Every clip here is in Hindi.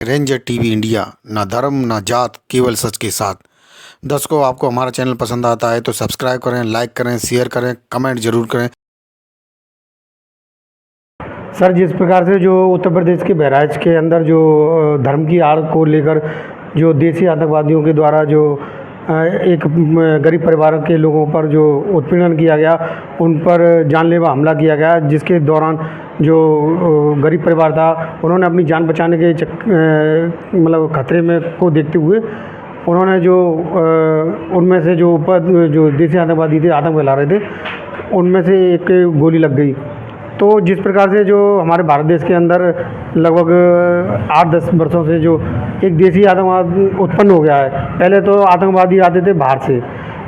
रेंजर टीवी इंडिया, ना धर्म ना जात, केवल सच के साथ। दर्शकों, आपको हमारा चैनल पसंद आता है तो सब्सक्राइब करें, लाइक करें, शेयर करें, कमेंट जरूर करें। सर, जिस प्रकार से जो उत्तर प्रदेश के बहराइच के अंदर जो धर्म की आड़ को लेकर जो देसी आतंकवादियों के द्वारा जो एक गरीब परिवार के लोगों पर जो उत्पीड़न किया गया, उन पर जानलेवा हमला किया गया, जिसके दौरान जो गरीब परिवार था उन्होंने अपनी जान बचाने के मतलब खतरे में को देखते हुए उन्होंने जो उनमें से जो देसी आतंकवादी थे, आतंक फैला रहे थे, उनमें से एक गोली लग गई। तो जिस प्रकार से जो हमारे भारत देश के अंदर लगभग 8-10 वर्षों से जो एक देसी आतंकवाद उत्पन्न हो गया है। पहले तो आतंकवादी आते थे बाहर से,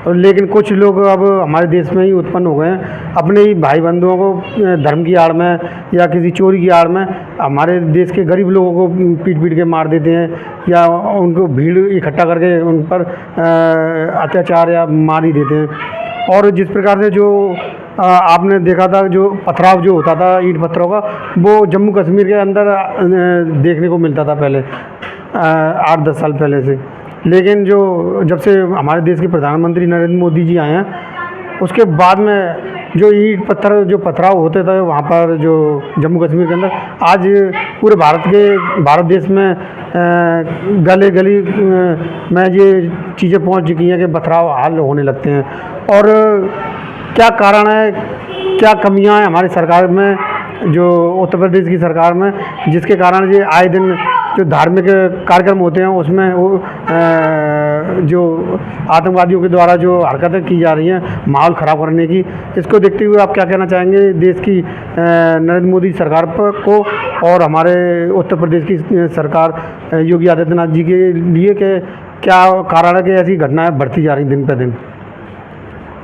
और लेकिन कुछ लोग अब हमारे देश में ही उत्पन्न हो गए हैं। अपने ही भाई बंधुओं को धर्म की आड़ में या किसी चोरी की आड़ में हमारे देश के गरीब लोगों को पीट पीट के मार देते हैं, या उनको भीड़ इकट्ठा करके उन पर अत्याचार या मार ही देते हैं। और जिस प्रकार से जो आपने देखा था, जो पथराव जो होता था ईंट पत्थरों का, वो जम्मू कश्मीर के अंदर देखने को मिलता था पहले 8-10 साल पहले से। लेकिन जो जब से हमारे देश के प्रधानमंत्री नरेंद्र मोदी जी आए हैं, उसके बाद में जो ईंट पत्थर जो पथराव होते थे वहाँ पर जो जम्मू कश्मीर के अंदर, आज पूरे भारत देश में गली गली में ये चीज़ें पहुँच चुकी हैं कि पथराव हाल होने लगते हैं। और क्या कारण है, क्या कमियां हैं हमारी सरकार में, जो उत्तर प्रदेश की सरकार में, जिसके कारण ये आए दिन जो धार्मिक कार्यक्रम होते हैं उसमें वो जो आतंकवादियों के द्वारा जो हरकतें की जा रही हैं माहौल ख़राब करने की, इसको देखते हुए आप क्या कहना चाहेंगे देश की नरेंद्र मोदी सरकार पर को, और हमारे उत्तर प्रदेश की सरकार योगी आदित्यनाथ जी के लिए, कि क्या कारण है कि ऐसी घटनाएँ बढ़ती जा रही दिन पर दिन?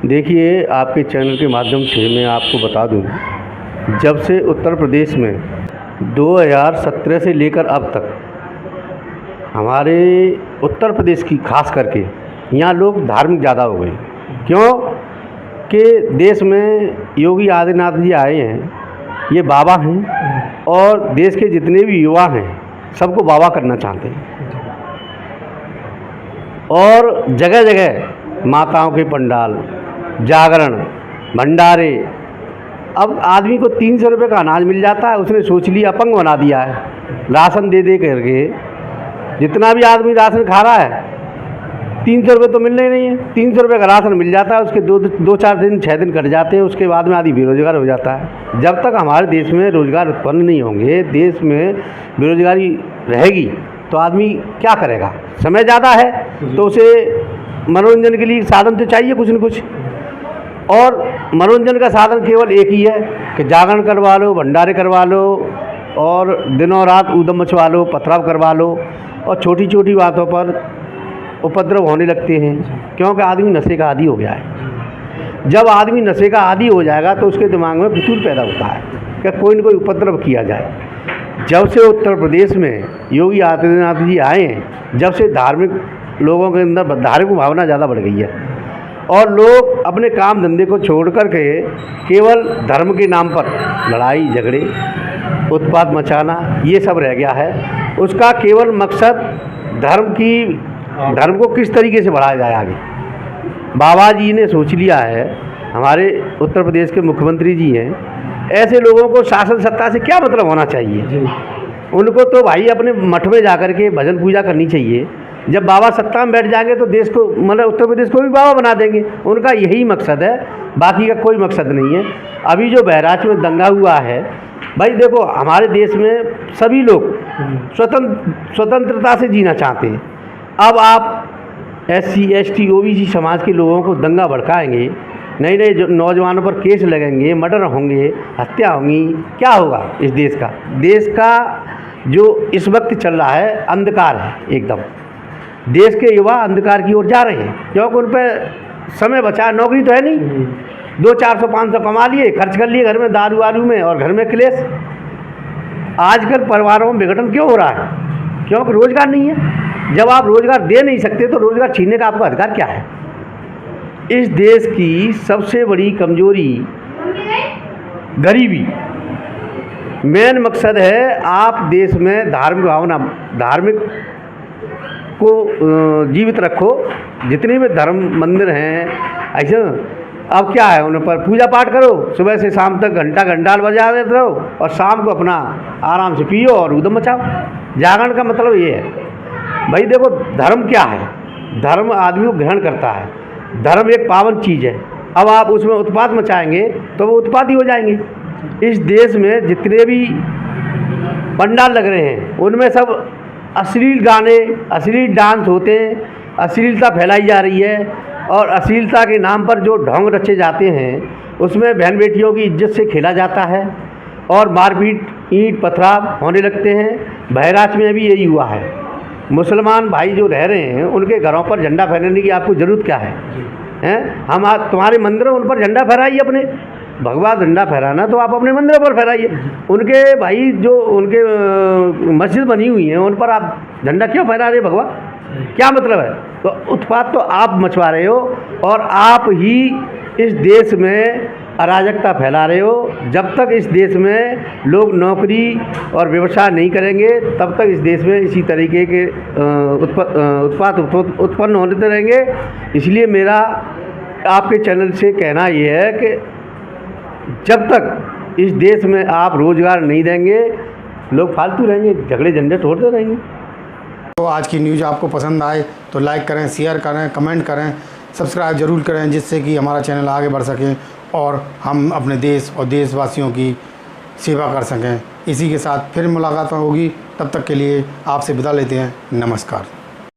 देखिए, आपके चैनल के माध्यम से मैं आपको बता दूं, जब से उत्तर प्रदेश में 2017 से लेकर अब तक हमारे उत्तर प्रदेश की खास करके यहाँ लोग धार्मिक ज़्यादा हो गए। क्यों कि देश में योगी आदित्यनाथ जी आए हैं, ये बाबा हैं, और देश के जितने भी युवा हैं सबको बाबा करना चाहते हैं। और जगह जगह माताओं के पंडाल, जागरण, भंडारे। अब आदमी को 300 रुपये का अनाज मिल जाता है, उसने सोच लिया, अपंग बना दिया है राशन दे दे करके। जितना भी आदमी राशन खा रहा है, 300 रुपये तो मिलने ही नहीं है। 300 रुपये का राशन मिल जाता है, उसके 2-4 दिन 6 दिन कट जाते हैं, उसके बाद में आदमी बेरोजगार हो जाता है। जब तक हमारे देश में रोजगार उत्पन्न नहीं होंगे, देश में बेरोजगारी रहेगी, तो आदमी क्या करेगा? समय ज़्यादा है तो उसे मनोरंजन के लिए साधन तो चाहिए कुछ न कुछ, और मनोरंजन का साधन केवल एक ही है कि जागरण करवा लो, भंडारे करवा लो, और दिनों रात ऊधम मचवा लो, पथराव करवा लो, और छोटी छोटी बातों पर उपद्रव होने लगते हैं, क्योंकि आदमी नशे का आदी हो गया है। जब आदमी नशे का आदी हो जाएगा तो उसके दिमाग में फितूर पैदा होता है कि कोई न कोई उपद्रव किया जाए। जब से उत्तर प्रदेश में योगी आदित्यनाथ जी आए हैं, जब से धार्मिक लोगों के अंदर धार्मिक भावना ज़्यादा बढ़ गई है, और लोग अपने काम धंधे को छोड़ कर के केवल धर्म के नाम पर लड़ाई झगड़े, उत्पात मचाना, ये सब रह गया है। उसका केवल मकसद धर्म को किस तरीके से बढ़ाया जाए आगे। बाबा जी ने सोच लिया है, हमारे उत्तर प्रदेश के मुख्यमंत्री जी हैं, ऐसे लोगों को शासन सत्ता से क्या मतलब होना चाहिए? उनको तो भाई अपने मठ में जाकर के भजन पूजा करनी चाहिए। जब बाबा सत्ता में बैठ जाएंगे तो देश को, मतलब उत्तर प्रदेश को भी बाबा बना देंगे। उनका यही मकसद है, बाकी का कोई मकसद नहीं है। अभी जो बहराइच में दंगा हुआ है, भाई देखो, हमारे देश में सभी लोग स्वतंत्रता से जीना चाहते हैं। अब आप SC ST OBC समाज के लोगों को दंगा भड़काएंगे, नए नए जो नौजवानों पर केस लगेंगे, मर्डर होंगे, हत्या होंगी, क्या होगा इस देश का? देश का जो इस वक्त चल रहा है अंधकार है एकदम। देश के युवा अंधकार की ओर जा रहे हैं, क्योंकि उन पर समय बचा, नौकरी तो है नहीं, 200-400-500 कमा लिए, खर्च कर लिए घर में दारू वारू में, और घर में क्लेश। आजकल परिवारों में विघटन क्यों हो रहा है? क्योंकि रोजगार नहीं है। जब आप रोजगार दे नहीं सकते तो रोजगार छीनने का आपका अधिकार क्या है? इस देश की सबसे बड़ी कमजोरी गरीबी, मेन मकसद है आप देश में धार्मिक भावना, धार्मिक को जीवित रखो। जितने भी धर्म मंदिर हैं ऐसे, अब क्या है, उन पर पूजा पाठ करो, सुबह से शाम तक घंटा घंटाल बजा देते रहो और शाम को अपना आराम से पियो और ऊधम मचाओ। जागरण का मतलब ये है भाई, देखो धर्म क्या है, धर्म आदमी को ग्रहण करता है, धर्म एक पावन चीज़ है। अब आप उसमें उत्पात मचाएंगे तो वो उत्पाती हो जाएंगे। इस देश में जितने भी पंडाल लग रहे हैं उनमें सब अश्लील गाने, अश्लील डांस होते हैं, अश्लीलता फैलाई जा रही है और अश्लीलता के नाम पर जो ढोंग रचे जाते हैं उसमें बहन बेटियों की इज्जत से खेला जाता है और मारपीट, ईंट पथराव होने लगते हैं। बहराइच में भी यही हुआ है। मुसलमान भाई जो रह रहे हैं उनके घरों पर झंडा फहराने की आपको ज़रूरत क्या है? हम आज तुम्हारे मंदिरों उन पर झंडा फहराइए, अपने भगवा झंडा फहराना तो आप अपने मंदिरों पर फहराइए। उनके भाई जो उनके मस्जिद बनी हुई है उन पर आप झंडा क्यों फहरा रहे भगवा? क्या मतलब है? तो उत्पात तो आप मचवा रहे हो और आप ही इस देश में अराजकता फैला रहे हो। जब तक इस देश में लोग नौकरी और व्यवसाय नहीं करेंगे तब तक इस देश में इसी तरीके के उत्पात उत्पन्न होते रहेंगे। इसलिए मेरा आपके चैनल से कहना ये है कि जब तक इस देश में आप रोज़गार नहीं देंगे लोग फालतू रहेंगे, झगड़े झंझट होते रहेंगे। तो आज की न्यूज़ आपको पसंद आए तो लाइक करें, शेयर करें, कमेंट करें, सब्सक्राइब ज़रूर करें, जिससे कि हमारा चैनल आगे बढ़ सके और हम अपने देश और देशवासियों की सेवा कर सकें। इसी के साथ फिर मुलाकात होगी, तब तक के लिए आपसे विदा लेते हैं। नमस्कार।